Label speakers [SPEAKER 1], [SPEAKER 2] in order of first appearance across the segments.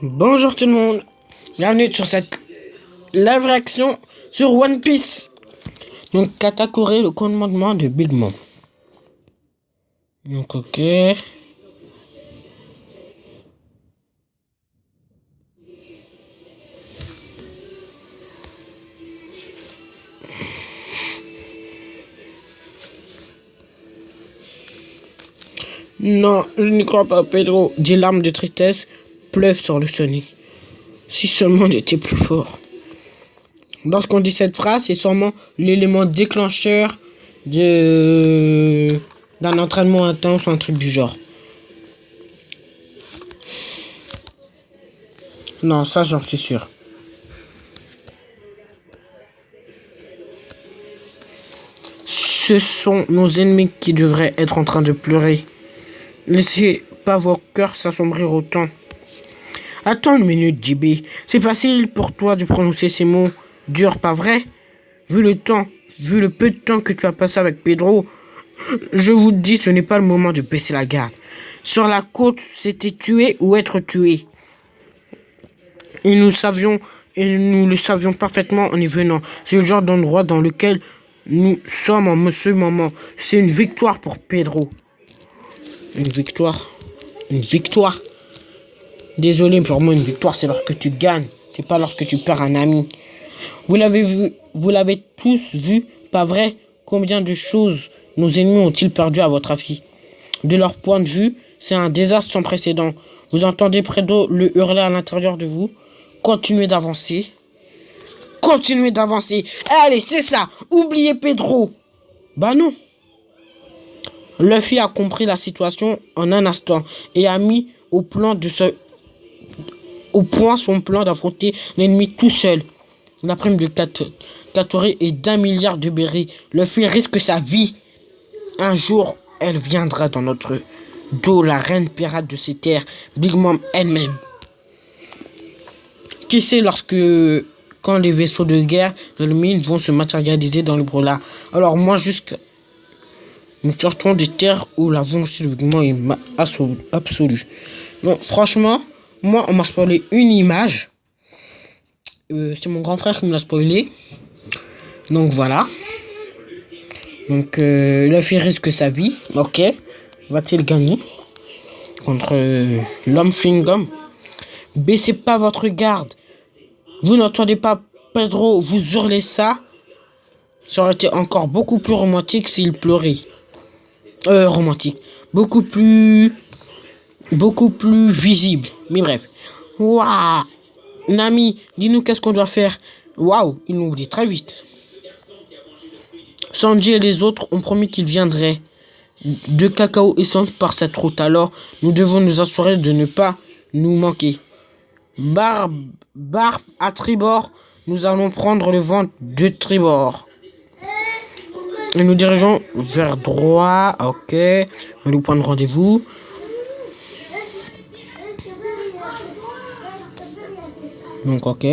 [SPEAKER 1] Bonjour tout le monde, bienvenue sur cette live réaction sur One Piece. Donc Katakuri, le commandement de Big Mom. Donc ok. Non, je ne crois pas, Pedro. Des larmes de tristesse pleuvent sur le Sonic. Si seulement j'étais plus fort. Lorsqu'on dit cette phrase, c'est sûrement l'élément déclencheur d'un entraînement intense ou un truc du genre. Non, ça j'en suis sûr. Ce sont nos ennemis qui devraient être en train de pleurer. Laissez pas vos cœurs s'assombrir autant. Attends une minute, JB. C'est facile pour toi de prononcer ces mots durs, pas vrai? Vu le peu de temps que tu as passé avec Pedro, je vous dis, ce n'est pas le moment de baisser la garde. Sur la côte, c'était tuer ou être tué. Et nous le savions parfaitement en y venant. C'est le genre d'endroit dans lequel nous sommes en ce moment. C'est une victoire pour Pedro. Une victoire. Désolé, pour moi, une victoire, c'est lorsque tu gagnes. C'est pas lorsque tu perds un ami. Vous l'avez tous vu, pas vrai? Combien de choses nos ennemis ont-ils perdu à votre avis? De leur point de vue, c'est un désastre sans précédent. Vous entendez Pedro le hurler à l'intérieur de vous? Continuez d'avancer. Allez, c'est ça. Oubliez Pedro. Bah non. Luffy a compris la situation en un instant et a mis au point son plan d'affronter l'ennemi tout seul. La prime de Katori est d'1 milliard de berries. Luffy risque sa vie. Un jour, elle viendra dans notre dos, la reine pirate de ces terres, Big Mom elle-même. Qui sait quand les vaisseaux de guerre de l'ennemi vont se matérialiser dans le Brola. Alors moi, nous sortons des terres où la volonté de Big Mom est absolue. Donc franchement, moi on m'a spoilé une image. C'est mon grand frère qui me l'a spoilé. Donc voilà. Donc Luffy risque sa vie. Ok. Va-t-il gagner contre l'homme Fingom? Baissez pas votre garde. Vous n'entendez pas Pedro vous hurler ça? Ça aurait été encore beaucoup plus romantique s'il pleurait. Romantique. Beaucoup plus visible. Mais bref. Waouh. Nami, dis-nous qu'est-ce qu'on doit faire. Waouh, il nous dit très vite. Sanji et les autres ont promis qu'ils viendraient de Cacao et Sand par cette route. Alors, nous devons nous assurer de ne pas nous manquer. Barbe à tribord, nous allons prendre le vent de tribord. Et nous dirigeons vers droit. Ok, on va nous prendre rendez-vous. Donc ok.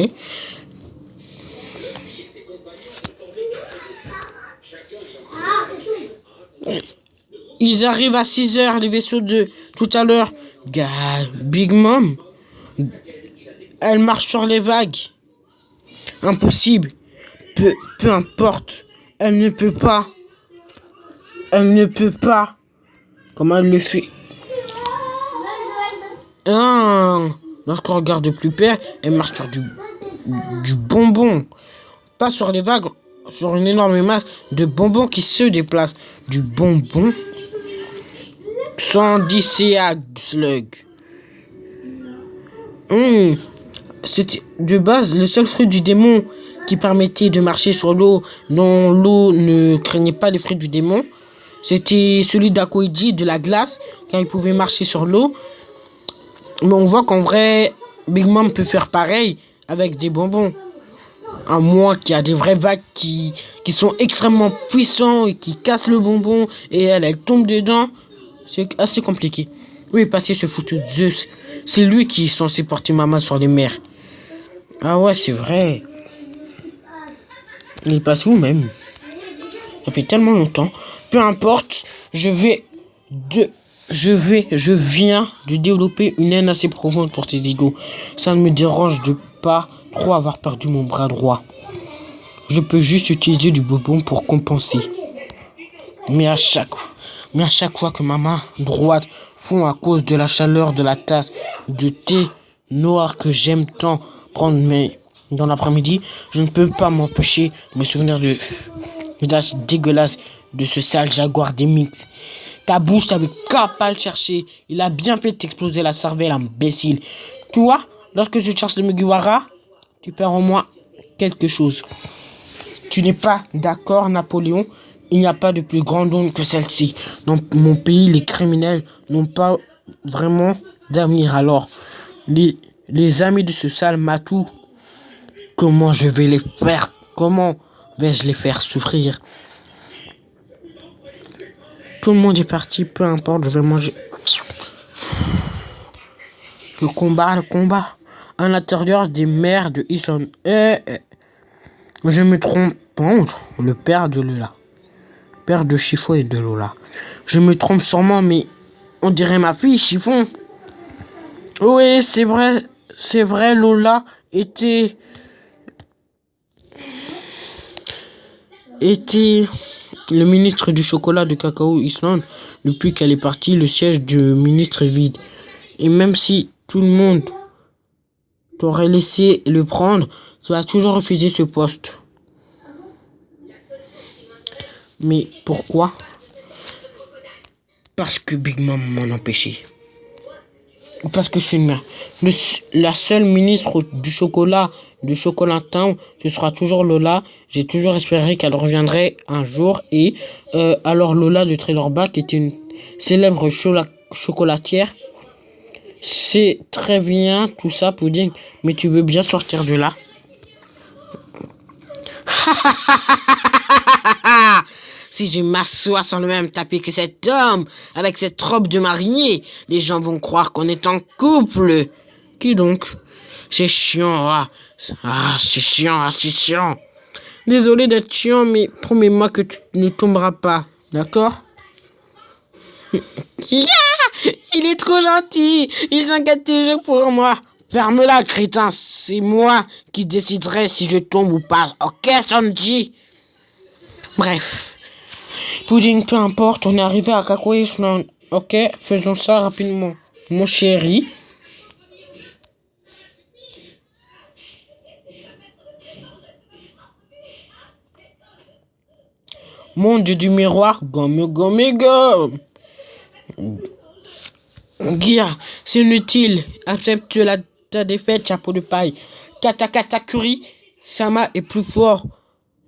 [SPEAKER 1] Ils arrivent à 6h, les vaisseaux de tout à l'heure. Big Mom, elle marche sur les vagues. Impossible. Peu importe. Elle ne peut pas. Comment elle le fait? Lorsqu'on regarde de plus près, elle marche sur du bonbon. Pas sur les vagues, sur une énorme masse de bonbons qui se déplacent. Du bonbon. 110 CA Slug. C'était de base le seul fruit du démon qui permettait de marcher sur l'eau, dont l'eau ne craignait pas les fruits du démon. C'était celui d'Akoiji, de la glace, quand il pouvait marcher sur l'eau. Mais on voit qu'en vrai, Big Mom peut faire pareil avec des bonbons. À moins qu'il y a des vraies vagues qui sont extrêmement puissants et qui cassent le bonbon et elle tombe dedans. C'est assez compliqué. Oui, parce que ce foutu Zeus, c'est lui qui est censé porter maman sur les mers. Ah ouais, c'est vrai. Il passe où même? Ça fait tellement longtemps. Peu importe, je vais Je viens de développer une haine assez profonde pour tes idiots. Ça ne me dérange de pas trop avoir perdu mon bras droit. Je peux juste utiliser du bonbon pour compenser. Mais à chaque fois que ma main droite fond à cause de la chaleur de la tasse de thé noir que j'aime tant prendre dans l'après-midi, je ne peux pas m'empêcher de me souvenir de visage dégueulasse de ce sale jaguar des mix. Ta bouche t'avait qu'à pas le chercher. Il a bien fait t'exploser la cervelle, imbécile. Toi, lorsque je cherche le Mugiwara, tu perds au moins quelque chose. Tu n'es pas d'accord, Napoléon? Il n'y a pas de plus grande honte que celle-ci. Dans mon pays, les criminels n'ont pas vraiment d'avenir. Alors, les amis de ce sale matou, comment je vais les faire? Comment vais-je les faire souffrir? Tout le monde est parti, peu importe, je vais manger. Le combat. À l'intérieur des mers de Islande. Je me trompe. Le père de Lola. Père de Chiffon et de Lola. Je me trompe sûrement, mais on dirait ma fille, Chiffon. Oui, c'est vrai, Lola était le ministre du chocolat de cacao Islande. Depuis qu'elle est partie, le siège du ministre est vide. Et même si tout le monde t'aurait laissé le prendre, tu as toujours refusé ce poste. Mais pourquoi? Parce que Big Mom m'en empêchait. Parce que je suis une mère. La seule ministre du chocolat, du chocolatin, ce sera toujours Lola. J'ai toujours espéré qu'elle reviendrait un jour. Et alors Lola de Trailer Park était une célèbre chocolatière. C'est très bien tout ça, Pudding. Mais tu veux bien sortir de là? Si je m'assois sur le même tapis que cet homme, avec cette robe de marinier, les gens vont croire qu'on est en couple. Qui donc? C'est chiant, c'est chiant. Désolé d'être chiant, mais promets-moi que tu ne tomberas pas, d'accord? Il est trop gentil, il s'inquiète toujours pour moi. Ferme-la, crétin, c'est moi qui déciderai si je tombe ou pas. Ok, Sanji? Bref. Pudding, peu importe, on est arrivé à Kakao Island. Ok, faisons ça rapidement. Mon chéri. Monde du miroir, gomme. Gia, c'est inutile. Accepte ta défaite, chapeau de paille. Katakuri, Sama est plus fort.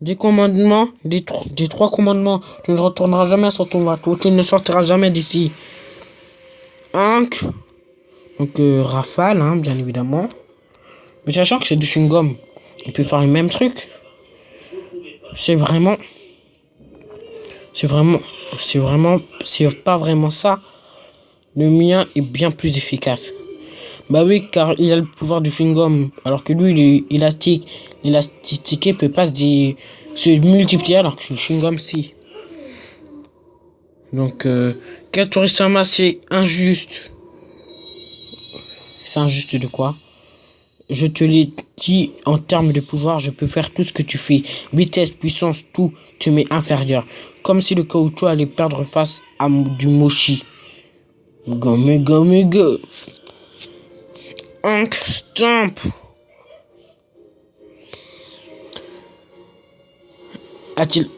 [SPEAKER 1] Des commandements, des trois commandements. Tu ne retourneras jamais sur ton bateau. Tu ne sortiras jamais d'ici. Hank. Donc, rafale, hein, bien évidemment. Mais sachant que c'est du chewing-gum. Il peut faire le même truc. C'est pas vraiment ça. Le mien est bien plus efficace. Bah oui, car il a le pouvoir du chewing-gum. Alors que lui, il est élastique. L'élasticité peut pas se multiplier alors que le chewing-gum, si. Donc, Katori-sama, c'est injuste. C'est injuste de quoi? Je te l'ai dit, en termes de pouvoir, je peux faire tout ce que tu fais. Vitesse, puissance, tout, tu m'es inférieur. Comme si le caoutchouc allait perdre face à du mochi. Gomme. Hank Stomp. A-t-il...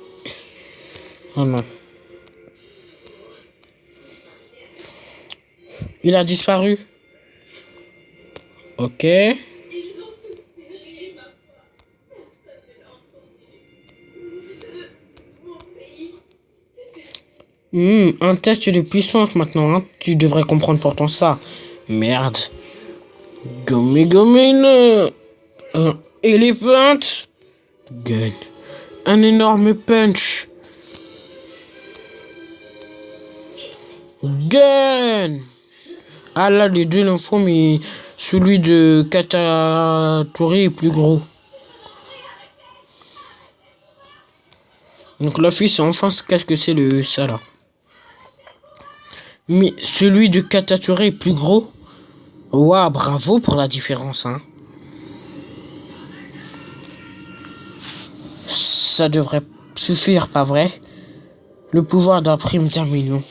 [SPEAKER 1] Oh non. Il a disparu. Ok. Un test de puissance maintenant, hein. Tu devrais comprendre pourtant ça. Merde. Gomme. Un éléphant. Gun. Un énorme punch. Gun. Ah là, les deux l'infos, mais celui de Katatori est plus gros. Donc la fille, c'est enfin qu'est-ce que c'est ça là. Mais celui de Katakuri est plus gros. Waouh, bravo pour la différence, hein. Ça devrait suffire, pas vrai? Le pouvoir d'un prime d'un million.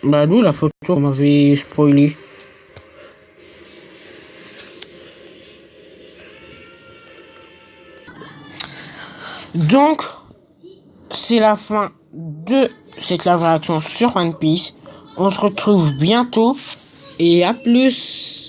[SPEAKER 1] Bah, d'où la photo m'avait spoilé. Donc, c'est la fin de cette live réaction sur One Piece. On se retrouve bientôt et à plus.